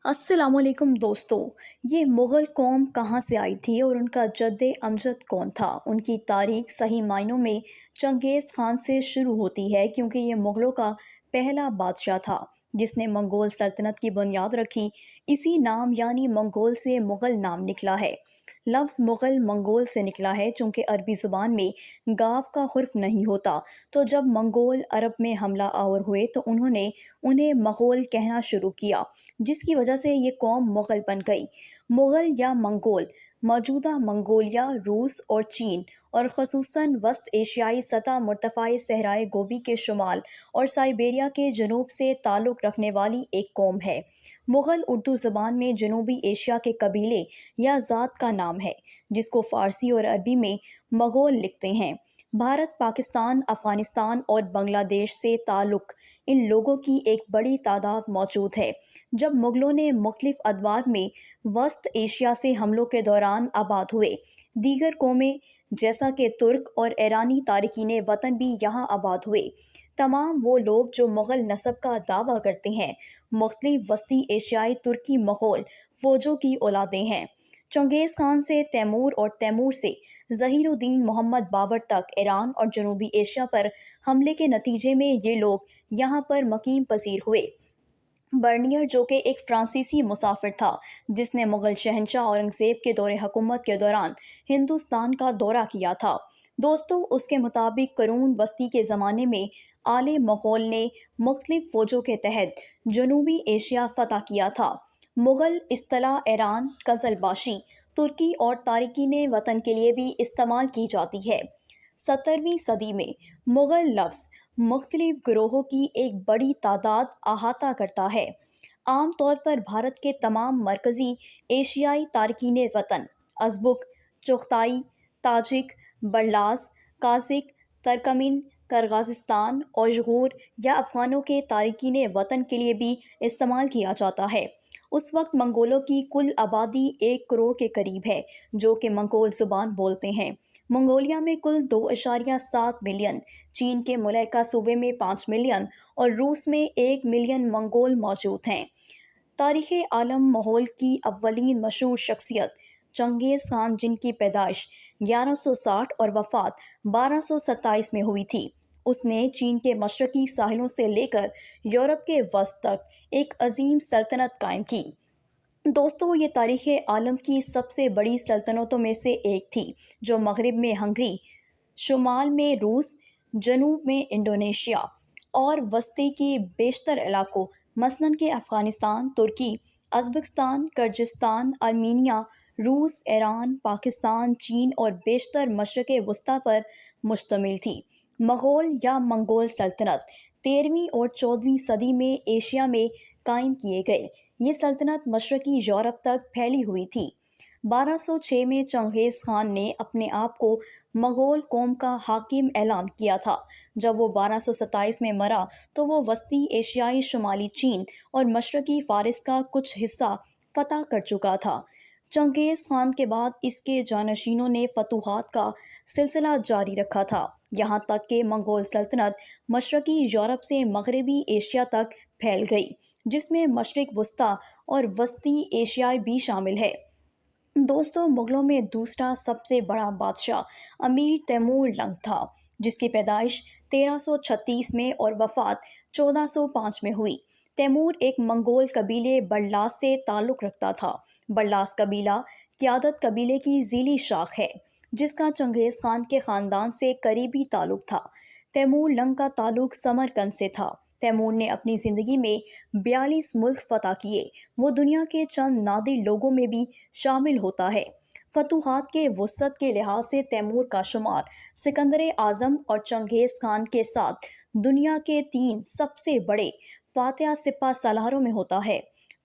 السلام علیکم دوستو، یہ مغل قوم کہاں سے آئی تھی اور ان کا جد امجد کون تھا؟ ان کی تاریخ صحیح معنوں میں چنگیز خان سے شروع ہوتی ہے، کیونکہ یہ مغلوں کا پہلا بادشاہ تھا جس نے منگول سلطنت کی بنیاد رکھی۔ اسی نام یعنی منگول سے مغل نام نکلا ہے۔ لفظ مغل منگول سے نکلا ہے چونکہ عربی زبان میں گاو کا حرف نہیں ہوتا، تو جب منگول عرب میں حملہ آور ہوئے تو انہوں نے انہیں مغول کہنا شروع کیا، جس کی وجہ سے یہ قوم مغل بن گئی۔ مغل یا منگول موجودہ منگولیا، روس اور چین اور خصوصاً وسط ایشیائی سطح مرتفع صحرائے گوبی کے شمال اور سائبیریا کے جنوب سے تعلق رکھنے والی ایک قوم ہے۔ مغل اردو زبان میں جنوبی ایشیا کے قبیلے یا ذات کا نام ہے، جس کو فارسی اور عربی میں مغول لکھتے ہیں۔ بھارت، پاکستان، افغانستان اور بنگلہ دیش سے تعلق ان لوگوں کی ایک بڑی تعداد موجود ہے۔ جب مغلوں نے مختلف ادوار میں وسط ایشیا سے حملوں کے دوران آباد ہوئے، دیگر قومیں جیسا کہ ترک اور ایرانی تارکین وطن بھی یہاں آباد ہوئے۔ تمام وہ لوگ جو مغل نسب کا دعویٰ کرتے ہیں، مختلف وسطی ایشیائی ترکی مغول فوجوں کی اولادیں ہیں۔ چنگیز خان سے تیمور اور تیمور سے ظہیر الدین محمد بابر تک ایران اور جنوبی ایشیا پر حملے کے نتیجے میں یہ لوگ یہاں پر مقیم پذیر ہوئے۔ برنیر، جو کہ ایک فرانسیسی مسافر تھا جس نے مغل شہنشاہ اورنگزیب کے دور حکومت کے دوران ہندوستان کا دورہ کیا تھا، دوستو اس کے مطابق قرون وسطی کے زمانے میں آل مغول نے مختلف فوجوں کے تحت جنوبی ایشیا فتح کیا تھا۔ مغل اصطلاح ایران، قزل باشی، ترکی اور تارکین وطن کے لیے بھی استعمال کی جاتی ہے۔ 17ویں صدی میں مغل لفظ مختلف گروہوں کی ایک بڑی تعداد احاطہ کرتا ہے۔ عام طور پر بھارت کے تمام مرکزی ایشیائی تارکین وطن ازبک، چغتائی، تاجک، برلاس، قازق، ترکمن، کرغازستان، اویغور یا افغانوں کے تارکین وطن کے لیے بھی استعمال کیا جاتا ہے۔ اس وقت منگولوں کی کل آبادی 1 کروڑ کے قریب ہے جو کہ منگول زبان بولتے ہیں۔ منگولیا میں کل 2.7 ملین، چین کے ملکہ صوبے میں 5 ملین اور روس میں 1 ملین منگول موجود ہیں۔ تاریخ عالم مغول کی اولین مشہور شخصیت چنگیز خان، جن کی پیدائش 1160 اور وفات 1227 میں ہوئی تھی، اس نے چین کے مشرقی ساحلوں سے لے کر یورپ کے وسط تک ایک عظیم سلطنت قائم کی۔ دوستو، یہ تاریخ عالم کی سب سے بڑی سلطنتوں میں سے ایک تھی، جو مغرب میں ہنگری، شمال میں روس، جنوب میں انڈونیشیا اور وسطی کے بیشتر علاقوں مثلاً کہ افغانستان، ترکی، ازبکستان، کرغزستان، آرمینیا، روس، ایران، پاکستان، چین اور بیشتر مشرق وسطیٰ پر مشتمل تھی۔ مغول یا منگول سلطنت 13ویں اور 14ویں صدی میں ایشیا میں قائم کیے گئے۔ یہ سلطنت مشرقی یورپ تک پھیلی ہوئی تھی۔ 1206 میں چنگیز خان نے اپنے آپ کو مغول قوم کا حاکم اعلان کیا تھا۔ جب وہ 1227 میں مرا تو وہ وسطی ایشیائی شمالی چین اور مشرقی فارس کا کچھ حصہ فتح کر چکا تھا۔ چنگیز خان کے بعد اس کے جانشینوں نے فتوحات کا سلسلہ جاری رکھا تھا، یہاں تک کہ منگول سلطنت مشرقی یورپ سے مغربی ایشیا تک پھیل گئی، جس میں مشرق وسطیٰ اور وسطی ایشیا بھی شامل ہے۔ دوستو، مغلوں میں دوسرا سب سے بڑا بادشاہ امیر تیمور لنگ تھا، جس کی پیدائش 1336 میں اور وفات 1405 میں ہوئی۔ تیمور ایک منگول قبیلے برلاس سے تعلق رکھتا تھا۔ برلاس قبیلہ قیادت قبیلے کی ذیلی شاخ ہے، جس کا چنگیز خان کے خاندان سے قریبی تعلق تھا۔ تیمور لنگ کا تعلق سمرقند سے تھا۔ تیمور نے اپنی زندگی میں 42 ملک فتح کیے۔ وہ دنیا کے چند نادر لوگوں میں بھی شامل ہوتا ہے۔ فتوحات کے وسعت کے لحاظ سے تیمور کا شمار سکندر اعظم اور چنگیز خان کے ساتھ دنیا کے 3 سب سے بڑے فاتح سپہ سالاروں میں ہوتا ہے۔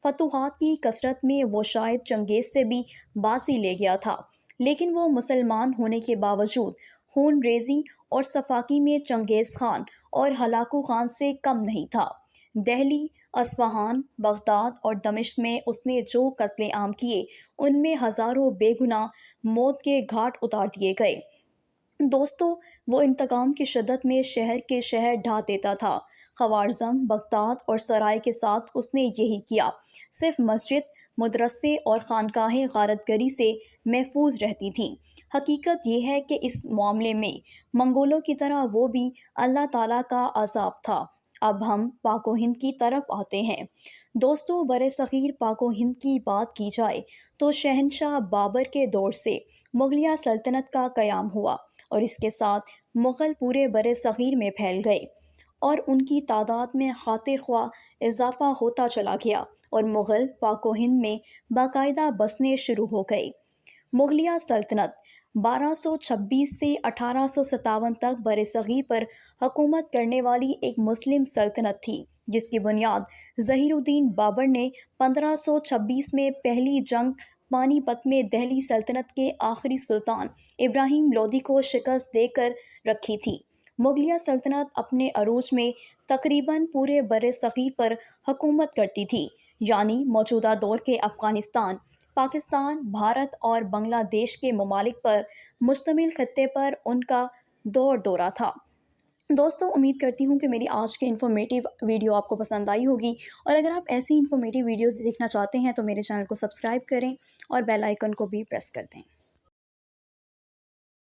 فتوحات کی کثرت میں وہ شاید چنگیز سے بھی بازی لے گیا تھا، لیکن وہ مسلمان ہونے کے باوجود خون ریزی اور صفاقی میں چنگیز خان اور ہلاکو خان سے کم نہیں تھا۔ دہلی، اصفہان، بغداد اور دمشق میں اس نے جو قتل عام کیے، ان میں ہزاروں بے گناہ موت کے گھاٹ اتار دیے گئے۔ دوستو، وہ انتقام کی شدت میں شہر کے شہر ڈھا دیتا تھا۔ خوارزم، بغداد اور سرائے کے ساتھ اس نے یہی کیا۔ صرف مسجد، مدرسے اور خانقاہیں غارت گری سے محفوظ رہتی تھیں۔ حقیقت یہ ہے کہ اس معاملے میں منگولوں کی طرح وہ بھی اللہ تعالیٰ کا عذاب تھا۔ اب ہم پاک و ہند کی طرف آتے ہیں۔ دوستو، برصغیر پاک و ہند کی بات کی جائے تو شہنشاہ بابر کے دور سے مغلیہ سلطنت کا قیام ہوا، اور اس کے ساتھ مغل پورے برصغیر میں پھیل گئے، اور ان کی تعداد میں خاطر خواہ اضافہ ہوتا چلا گیا، اور مغل پاک و ہند میں باقاعدہ بسنے شروع ہو گئے۔ مغلیہ سلطنت 1226 سے 1857 تک برصغیر پر حکومت کرنے والی ایک مسلم سلطنت تھی، جس کی بنیاد ظہیر الدین بابر نے 1526 میں پہلی جنگ پانی پت میں دہلی سلطنت کے آخری سلطان ابراہیم لودھی کو شکست دے کر رکھی تھی۔ مغلیہ سلطنت اپنے عروج میں تقریباً پورے برصغیر پر حکومت کرتی تھی، یعنی موجودہ دور کے افغانستان، پاکستان، بھارت اور بنگلہ دیش کے ممالک پر مشتمل خطے پر ان کا دورہ تھا۔ دوستو، امید کرتی ہوں کہ میری آج کی انفارمیٹیو ویڈیو آپ کو پسند آئی ہوگی، اور اگر آپ ایسی انفارمیٹیو ویڈیوز دیکھنا چاہتے ہیں تو میرے چینل کو سبسکرائب کریں اور بیل آئیکن کو بھی پریس کر دیں۔